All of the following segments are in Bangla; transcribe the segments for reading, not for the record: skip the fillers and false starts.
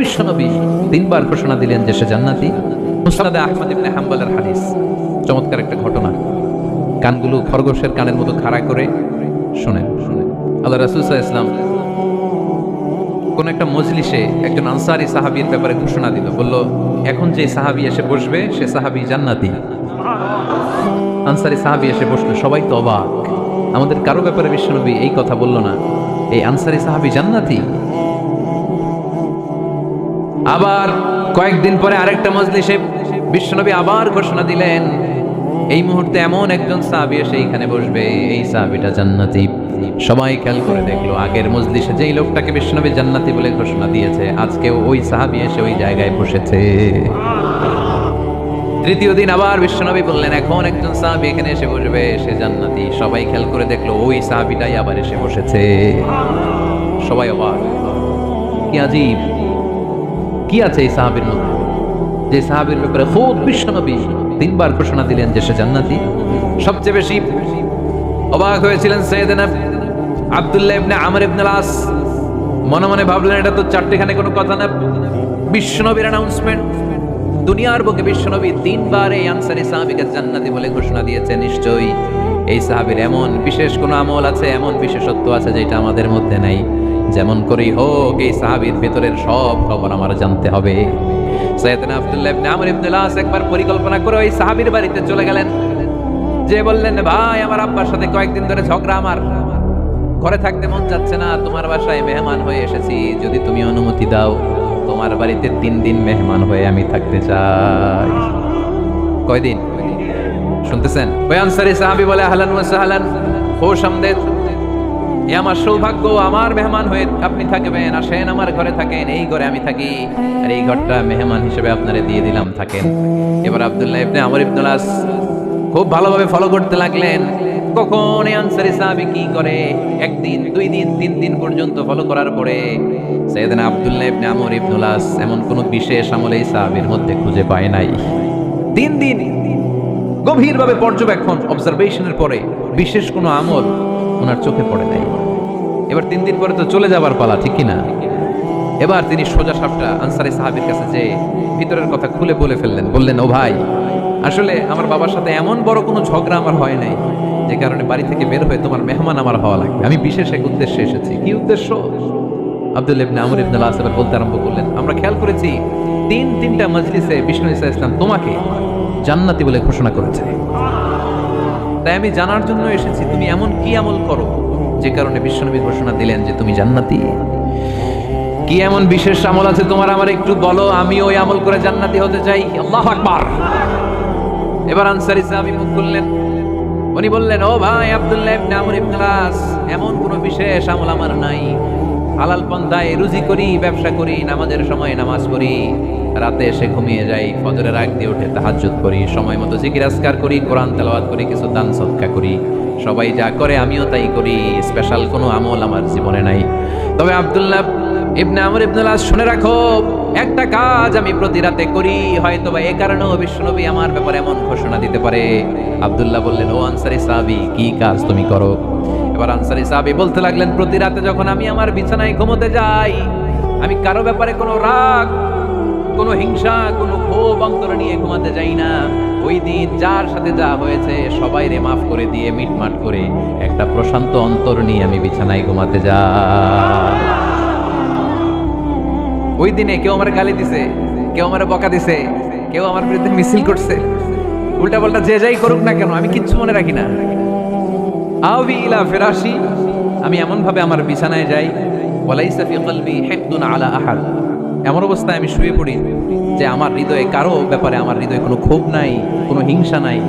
বিশ্বনবী তিনবার ঘোষণা দিলেন যে সে জান্নাতি। মুসনাদে আহমদ ইবনে হাম্বলের হাদিস, চমৎকার একটা ঘটনা। কানগুলো খরগোশের কানের মতো খাড়া করে শুনেন। আল্লাহ রাসূল সাল্লাল্লাহু আলাইহি ওয়াসাল্লাম কোন একটা মজলিসে একজন আনসারী সাহাবীর ব্যাপারে ঘোষণা দিল, বলল এখন যে সাহাবী এসে বসবে সে সাহাবী জান্নাতি। আনসারী সাহাবী এসে বসলো, সবাই তো অবাক, আমাদের কারো ব্যাপারে বিশ্বনবী এই কথা বলল না, এই আনসারী সাহাবী জান্নাতি। আবার কয়েকদিন পরে আরেকটা মজলিসে বিশ্বনবী আবার ঘোষণা দিলেন, এই মুহূর্তে এমন একজন সাহাবী এসে এইখানে বসবে, এই সাহাবীটা জান্নাতি। সবাই খেয়াল করে দেখলো, আগের মজলিসে যেই লোকটাকে বিশ্বনবী জান্নাতি বলে ঘোষণা দিয়েছে, আজকেও ওই সাহাবী এসে ওই জায়গায় বসেছে। তৃতীয় দিন আবার বিশ্বনবী বললেন, এখন একজন সাহাবী এখানে এসে বসবে, সে জান্নাতি। সবাই খেয়াল করে দেখলো, ওই সাহাবীটাই আবার এসে বসেছে। সবাই অবাক, কি আজীব, কি আছে এই সাহাবীর মধ্যে, যে সাহাবীর ব্যাপারে খুব বিশ্বনবী তিনবার ঘোষণা দিলেন যে সে জান্নাতি। সবচেয়ে বেশি অবাক হয়েছিলেন সাইয়েদনা আব্দুল্লাহ ইবনে আমর ইবনে আল-আস। মনে মনে ভাবলেন, এটা তো চারটিখানে কোনো কথা না, বিশ্বনবীর অ্যানাউন্সমেন্ট। দুনিয়ার বুকে বিশ্বনবী তিনবার এই আনসারী সাহাবীকে জান্নাতি বলে ঘোষণা দিয়েছে, নিশ্চয়ই এই সাহাবীর এমন বিশেষ কোনো আমল আছে, এমন বিশেষত্ব আছে যেটা আমাদের মধ্যে নাই। যেমন করেই হোক এই সাহাবীর ভেতরের সব খবর আমার জানতে হবে। সাইয়েদনা আব্দুল্লাহ ইবনে আমর ইবনে আল-আস একবার পরিকল্পনা করে ওই সাহাবীর বাড়িতে চলে গেলেন, যে বললেন, ভাই আমার আব্বার সাথে কয়েকদিন ধরে ঝগড়া, আমার ঘরে থাকতে মন যাচ্ছে না, তোমার বাসায় মেহমান হয়ে এসেছি, যদি তুমি অনুমতি দাও তোমার বাড়িতে 3 দিন মেহমান হয়ে আমি থাকতে চাই। কয়দিন শুনতেছেন? ওই আনসারী সাহাবী বলে, আহলান ওয়া সাহলান, খুশ আমদেদ, এ আমার সৌভাগ্য, আমার মেহমান হয়ে আপনি থাকবেন, আসেন আমার ঘরে থাকেন, এই ঘরে আমি থাকি, আর এই ঘরটা মেহমান হিসেবে আপনারে দিয়ে দিলাম, থাকেন। এবার আব্দুল্লাহ ইবনে আমর ইবনে আল-আস খুব ভালোভাবে ফলো করতে লাগলেন, কখন এই আনসারী সাহাবী কি করে। 1 দিন, 2 দিন, 3 দিন পর্যন্ত ফলো করার পরে সাইয়েদনা আব্দুল্লাহ ইবনে আমর ইবনে আল-আস এমন কোন বিশেষ আমল এই সাহাবীর মধ্যে খুঁজে পায় নাই। 3 দিন গভীরভাবে পর্যবেক্ষণ, অবজারভেশনের পরে বিশেষ কোনো আমল ওনার চোখে পড়ে নাই। এবার 3 দিন পরে তো চলে যাবার পালা, ঠিক কিনা? এবার তিনি সোজা সাপটা আনসারী সাহাবীর কাছে যে ভিতরের কথা খুলে বলে ফেললেন, বললেন, ও ভাই, আসলে আমার বাবার সাথে এমন বড় কোনো ঝগড়া আমার হয় নাই, যে কারণে বাড়ি থেকে বের হয়ে তোমার মেহমান আমার হওয়া লাগবে, আমি বিশেষ এক উদ্দেশ্যে এসেছি। কি উদ্দেশ্য? আব্দুল্লাহ ইবনে আমর ইবনে আল-আস এবার বলতে আরম্ভ করলেন, আমরা খেয়াল করেছি 3টা মজলিসে বিষ্ণু ঈসা ইসলাম তোমাকে জান্নাতি বলে ঘোষণা করেছে, তাই আমি জানার জন্য এসেছি তুমি এমন কি আমল করো যে কারণে বিশ্বনবী ঘোষণা দিলেন যে তুমি জান্নাতি। কি এমন বিশেষ আমল আছে তোমার, আমার একটু বলো, আমি ওই আমল করে জান্নাতি হতে চাই। আল্লাহু আকবার। এবার আনসারী সাহাবী মুখ খুললেন, উনি বললেন, ও ভাই আব্দুল্লাহ ইবনে আমর ইবনে আল-আস, এমন কোনো বিশেষ আমল আমার নাই, হালাল পন্থায় রুজি করি, ব্যবসা করি, নামাজের সময় নামাজ পড়ি, রাতে এসে ঘুমিয়ে যাই, ফজরের আগ দিয়ে উঠে তাহাজ্জুদ করি, সময় মতো জিকির আজকার করি, কোরআন তেলাওয়াত করি, কিছু দান সদকা করি, সবাই যা করে আমিও তাই করি, স্পেশাল কোনো আমল আমার জীবনে নাই। তবে আব্দুল্লাহ ইবনে আমর ইবনে আল-আস, শুনে রাখো, একটা কাজ আমি প্রতি রাতে করি, হয়তো বা এই কারণেও বিশ্বনবী আমার ব্যাপারে এমন ঘোষণা দিতে পারে। আব্দুল্লাহ বললেন, ও আনসারী সাহাবী, কি কাজ তুমি করো? এবার আনসারী সাহাবী বলতে লাগলেন, প্রতি রাতে যখন আমি আমার বিছানায় ঘুমোতে যাই, আমি কারো ব্যাপারে কোনো রাগ, কোনো হিংসা, কোনো ক্ষোভ অন্তরে নিয়ে ঘুমাতে যাই না। ওই দিন যার সাথে যা হয়েছে সবাইরে মাফ করে দিয়ে মিটমাট করে একটা প্রশান্ত অন্তর নিয়ে আমি বিছানায় ঘুমাতে যাই। ওই দিনে কেউ আমার গালি দিছে, কেউ আমার বকা দিছে, কেউ আমার বিরুদ্ধে মিছিল করছে, উল্টা পাল্টা যে যাই করুক না কেন, আমি কিচ্ছু মনে রাখি না। আবি ইলা ফিরাশি, আমি এমন ভাবে আমার বিছানায় যাই, ওয়ালাইসা ফি কলবি হিকদুন আলা আহাদ, এমন অবস্থায় আমি শুয়ে পড়ি যে আমার হৃদয়ে কারো ব্যাপারে, আমার হৃদয়ে কোনো ক্ষোভ নাই, কোনো হিংসা নাই,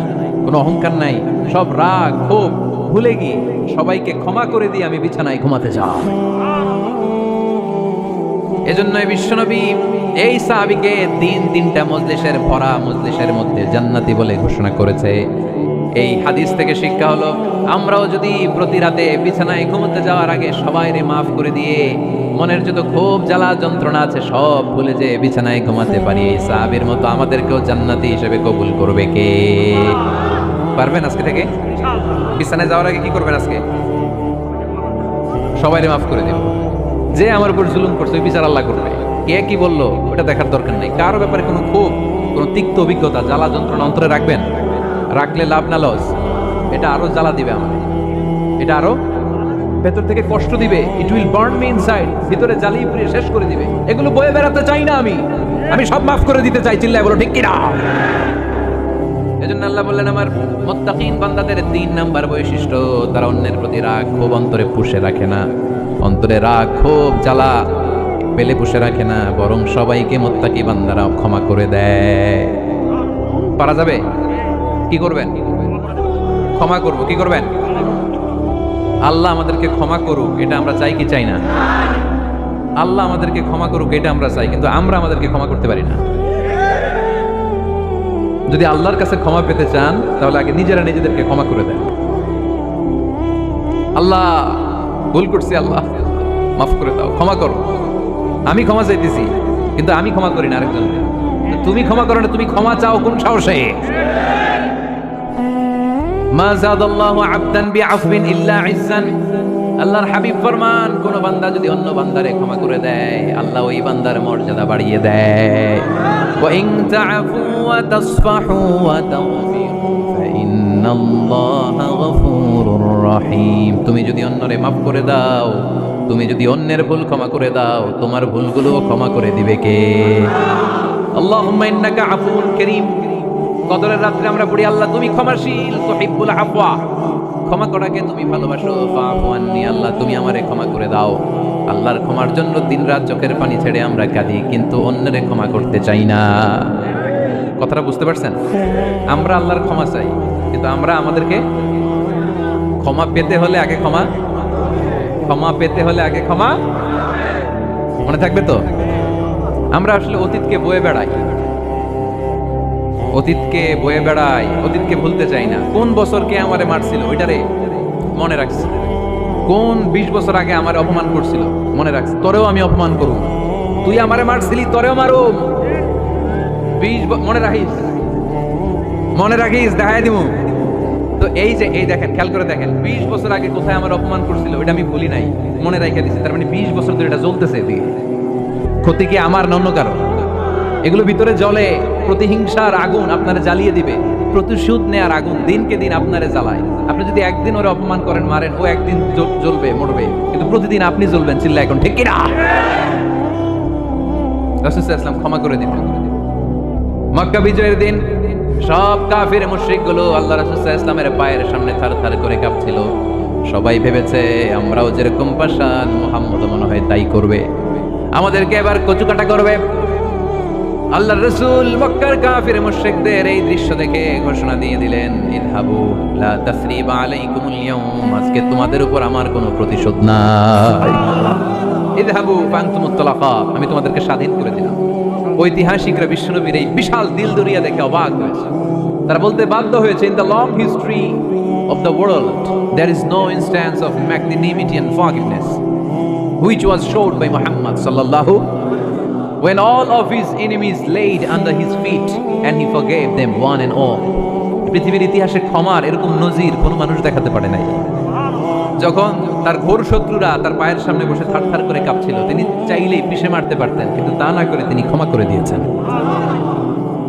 কোনো অহংকার নাই, সব রাগ ক্ষোভ ভুলে গিয়ে সবাইকে ক্ষমা করে দিয়ে আমি বিছানায় ঘুমাতে যাই। এজন্যই বিশ্বনবী এই সাহাবীকে 3টা মজলিসের ভরা মজলিসের মধ্যে জান্নাতি বলে ঘোষণা করেছে। এই হাদিস থেকে শিক্ষা হলো, আমরাও যদি প্রতি রাতে বিছানায় ঘুমোতে যাওয়ার আগে সবাইরে মাফ করে দিয়ে মনের যত ক্ষোভ জ্বালা যন্ত্রণা আছে সব ভুলে যে বিছানায় ঘুমাতে পারি, এই সাহাবীর মতো আমাদেরকেও জান্নাতি হিসেবে কবুল করবে কে? পারবেন আজকে থেকে? বিছানায় যাওয়ার আগে কি করবেন? আজকে সবাইরে মাফ করে দেব, যে আমার উপর জুলুম করছে ওই বিচার আল্লাহ করবে। কে কি বললো ওটা দেখার দরকার নেই। কারো ব্যাপারে কোনো ক্ষোভ, কোনো তিক্ত অভিজ্ঞতা, জ্বালা যন্ত্রণা অন্তরে রাখবেন? রাখলে লাভ না লস। এটা আরো জ্বালা দিবে আমার, এটা আরো ভেতর থেকে কষ্ট দিবে। It will burn me inside, ভিতরে জ্বালিয়ে পুড়িয়ে শেষ করে দিবে। এগুলো বয়ে বেড়াতে চাই না আমি সব মাফ করে দিতে চাই। চিল্লায় বলো ঠিক কিনা? এজন্য আল্লাহ বললেন আমার মুত্তাকিন বান্দাদের 3 নাম্বার বৈশিষ্ট্য, তারা অন্যের প্রতি রাগ ক্ষোভ অন্তরে পুষে রাখে না। অন্তরে রাগ ক্ষোভ জ্বালা পেলে পুষে রাখে না, বরং সবাইকে মুত্তাকি বান্দারা ক্ষমা করে দেয়। পারা যাবে? কি করবেন? ক্ষমা করব। কি করবেন? আল্লাহ আমাদেরকে ক্ষমা করুক, এটা আমরা চাই কি চাই না? আল্লাহ আমাদেরকে ক্ষমা করুক, এটা আমরা চাই, কিন্তু আমরা আমাদেরকে ক্ষমা করতে পারি না। যদি আল্লাহর কাছে ক্ষমা পেতে চান তাহলে আগে নিজেরা নিজেদেরকে ক্ষমা করে দেন। আল্লাহ ভুল করছি, আল্লাহ মাফ করে দাও, ক্ষমা করো। আমি ক্ষমা চাইতেছি, কিন্তু আমি ক্ষমা করি না আরেকজন। তুমি ক্ষমা করো না, তুমি ক্ষমা চাও কোন সাহসে? মা যাদাল্লাহু আবদান বিআফবিন ইল্লা ইজ্জান। আল্লাহর হাবিব ফরমান, কোন বান্দা যদি অন্য বান্দারে ক্ষমা করে দেয়, আল্লাহ ওই বান্দার মর্যাদা বাড়িয়ে দেয়। ওয়া ইন তা'ফু ওয়া তাসফাহু ওয়া তাগফিরু ফাইন্নাল্লাহা গফুরুর রহিম। তুমি যদি অন্যরে মাফ করে দাও, তুমি যদি অন্যের ভুল ক্ষমা করে দাও, তোমার ভুলগুলো ক্ষমা করে দিবে কে? আল্লাহুম্মা ইন্নাকা আফুউন কারীম। কদরের রাত্রে আমরা পড়ি, আল্লাহ তুমি ক্ষমাশীল, তুহিব্বুল আফওয়া, ক্ষমা করাকে তুমি ভালোবাসো। ফাআফু আন্নি, আল্লাহ তুমি আমারে ক্ষমা করে দাও। আল্লাহর ক্ষমার জন্য দিনরাত চোখের পানি ছেড়ে আমরা কাঁদি, কিন্তু অন্যরে ক্ষমা করতে চাই না। কথাটা বুঝতে পারছেন? আমরা আল্লাহর ক্ষমা চাই, কিন্তু আমরা আমাদেরকে ক্ষমা পেতে হলে আগে ক্ষমা পেতে হলে আগে ক্ষমা। মনে থাকবে তো? আমরা আসলে অতীতকে বয়ে বেড়াই, অতীতকে ভুলতে চাই না। কোন বছর কে আমারে মারছিল ওইটারে মনে রাখছি। কোন 20 বছর আগে আমারে অপমান করছিল মনে রাখছি, তোরেও আমি অপমান করব। তুই আমারে মারছিলি, তোরেও মারুম। মনে রাখিস, দেখাই দিমু। তো এই দেখেন, খেয়াল করে দেখেন, 20 বছর আগে কোথায় আমার অপমান করছিল ওইটা আমি ভুলি নাই, মনে রাখা দিছি। তার মানে 20 বছর ধরে এটা জ্বলতেছে। এদিকে ক্ষতি কি আমার না অন্য কারো? এগুলো ভিতরে জ্বলে, প্রতিহিংসার আগুন আপনারে জ্বালিয়ে দিবে। প্রতিশোধ নেয়ার আগুন দিনকে দিন আপনারে জ্বালায়। আপনি যদি একদিন ওরে অপমান করেন, মারেন, ও একদিন জ্বলবে, মরবে, কিন্তু প্রতিদিন আপনি জ্বলবেন। চিল্লা এখন ঠিক কিনা? রাসূল সাল্লাল্লাহু আলাইহি ওয়াসাল্লাম ক্ষমা করে দিতেন। মক্কা বিজয়ের দিন সব কাফির মুশরিকগুলো আল্লাহ রাসূল সাল্লাল্লাহু আলাইহি ওয়াসাল্লামের পায়ের সামনে থারথার করে কাঁপছিল। সবাই ভেবেছে আমরাও যেরকম পাশান, মুহাম্মদ মনে হয় তাই করবে, আমাদেরকে এবার কচুকাটা করবে। আল্লাহর রাসূল মক্কার কাফির মুশরিকদের এই দৃশ্য দেখে ঘোষণা দিয়ে দিলেন, ইযহাবু লা তাসরিবা আলাইকুমুল ইয়াউম, আজকে তোমাদের উপর আমার কোনো প্রতিশোধ নাই। ইযহাবু ফাআনতুমুত তালাকা, আমি তোমাদেরকে স্বাধীন করে দিলাম। ঐতিহাসিকরা বিশ্বনবীর এই বিশাল দিলদরিয়া দেখে অবাক হয়েছে। তারা বলতে বাধ্য হয়েছে, in the long history of the world there is no instance of magnanimity and forgiveness which was showed by Muhammad sallallahu, when all of his enemies laid under his feet and he forgave them one and all. পৃথিবীর ইতিহাসে ক্ষমার এরকম নজির কোন মানুষ দেখাতে পারে নাই। যখন তার ঘোর শত্রুরা তার পায়ের সামনে বসে থারথার করে কাঁপছিল, তিনি চাইলেই পিষে মারতে পারতেন, কিন্তু তা না করে তিনি ক্ষমা করে দিয়েছেন।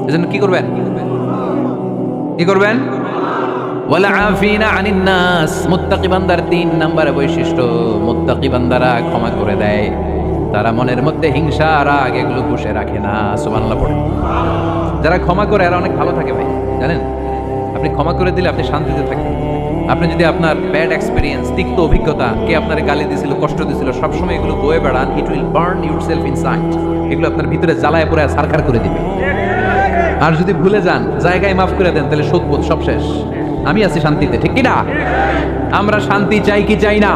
এজন্য কি করবেন? ওয়ালা আফিনা আনিন নাস। মুত্তাকি বান্দার 3 নাম্বার বৈশিষ্ট্য, মুত্তাকি বান্দারা ক্ষমা করে দেয়। তারা মনের মধ্যে হিংসা, রাগ এগুলো পুষে রাখে না। সুবহানাল্লাহ পড়ে। যারা ক্ষমা করে এরা অনেক ভালো থাকে ভাই, জানেন? আপনি ক্ষমা করে দিলে আপনি শান্তিতে থাকেন। আপনি যদি আপনার ব্যাড এক্সপেরিয়েন্স, তিক্ত অভিজ্ঞতা, কে আপনার গালি দিছিল, কষ্ট দিছিল, সবসময় এগুলো বয়ে বেড়ান, it will burn yourself inside. এগুলো আপনার ভিতরে জ্বালায় পড়ে ছারখার করে দিবে। আর যদি ভুলে যান, জায়গায় মাফ করে দেন, তাহলে শোধবোধ সব শেষ। আমি আছি শান্তিতে, ঠিক কিনা? আমরা শান্তি চাই কি চাই না?